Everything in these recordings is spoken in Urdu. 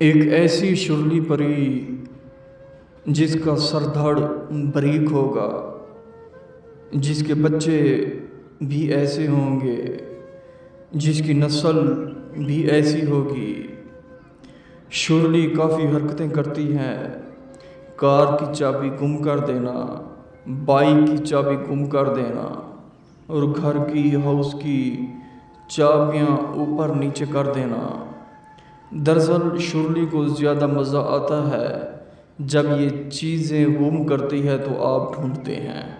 ایک ایسی شرلی پری جس کا سر دھڑ باریک ہوگا، جس کے بچے بھی ایسے ہوں گے، جس کی نسل بھی ایسی ہوگی۔ شرلی کافی حرکتیں کرتی ہیں، کار کی چابی گم کر دینا، بائک کی چابی گم کر دینا، اور گھر کی ہاؤس کی چابیاں اوپر نیچے کر دینا۔ دراصل شرلی کو زیادہ مزہ آتا ہے جب یہ چیزیں گم کرتی ہے تو آپ ڈھونڈتے ہیں۔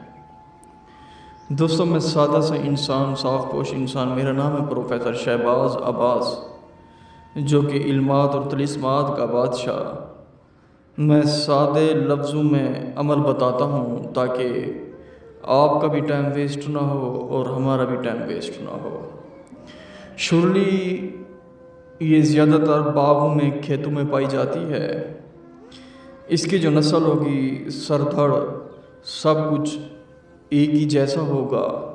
دوستوں، میں سادہ سا انسان، صاف پوش انسان، میرا نام ہے پروفیسر شہباز عباس، جو کہ علمات اور طلسمات کا بادشاہ۔ میں سادے لفظوں میں عمل بتاتا ہوں تاکہ آپ کا بھی ٹائم ویسٹ نہ ہو اور ہمارا بھی ٹائم ویسٹ نہ ہو۔ شرلی یہ زیادہ تر باغوں میں، کھیتوں میں پائی جاتی ہے۔ اس کی جو نسل ہوگی، سر دھڑ سب کچھ ایک ہی جیسا ہوگا۔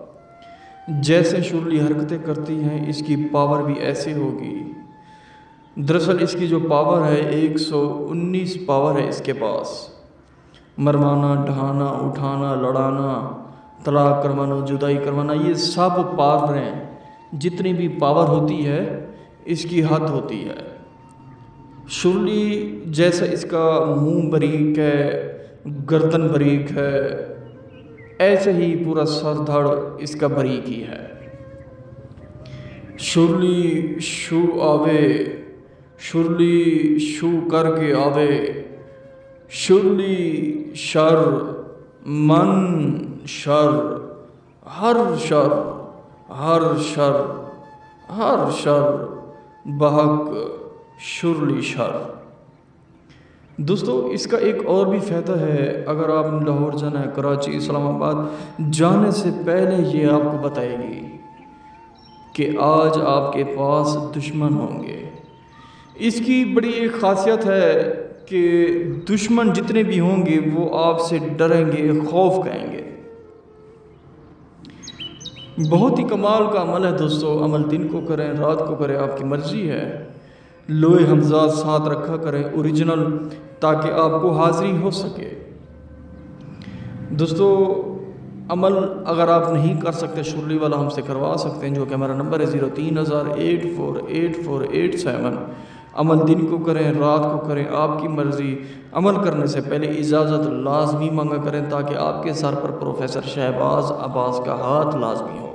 جیسے شرلی حرکتیں کرتی ہیں، اس کی پاور بھی ایسے ہوگی۔ دراصل اس کی جو پاور ہے 119 پاور ہے اس کے پاس۔ مروانا، ڈھانا، اٹھانا، لڑانا، طلاق کروانا، جدائی کروانا، یہ سب پاور ہیں۔ جتنی بھی پاور ہوتی ہے اس کی حد ہوتی ہے۔ شرلی جیسا اس کا منہ باریک ہے، گردن باریک ہے، ایسے ہی پورا سر دھڑ اس کا باریک ہی ہے۔ شرلی شو آوے، شرلی شو کر کے آوے، شرلی شر من شر، ہر شر، ہر شر، ہر شر بحق شرلی شر۔ دوستو، اس کا ایک اور بھی فائدہ ہے۔ اگر آپ نے لاہور جانا ہے، کراچی، اسلام آباد جانے سے پہلے یہ آپ کو بتائے گی کہ آج آپ کے پاس دشمن ہوں گے۔ اس کی بڑی ایک خاصیت ہے کہ دشمن جتنے بھی ہوں گے وہ آپ سے ڈریں گے، خوف کہیں گے۔ بہت ہی کمال کا عمل ہے دوستو۔ عمل دن کو کریں، رات کو کریں، آپ کی مرضی ہے۔ لوہے حمزات ساتھ رکھا کریں اوریجنل، تاکہ آپ کو حاضری ہو سکے۔ دوستو، عمل اگر آپ نہیں کر سکتے، شرلی والا ہم سے کروا سکتے ہیں، جو کہ ہمارا نمبر ہے 03,084,8487۔ عمل دن کو کریں، رات کو کریں، آپ کی مرضی۔ عمل کرنے سے پہلے اجازت لازمی مانگا کریں تاکہ آپ کے سر پر پروفیسر شہباز عباس کا ہاتھ لازمی ہو۔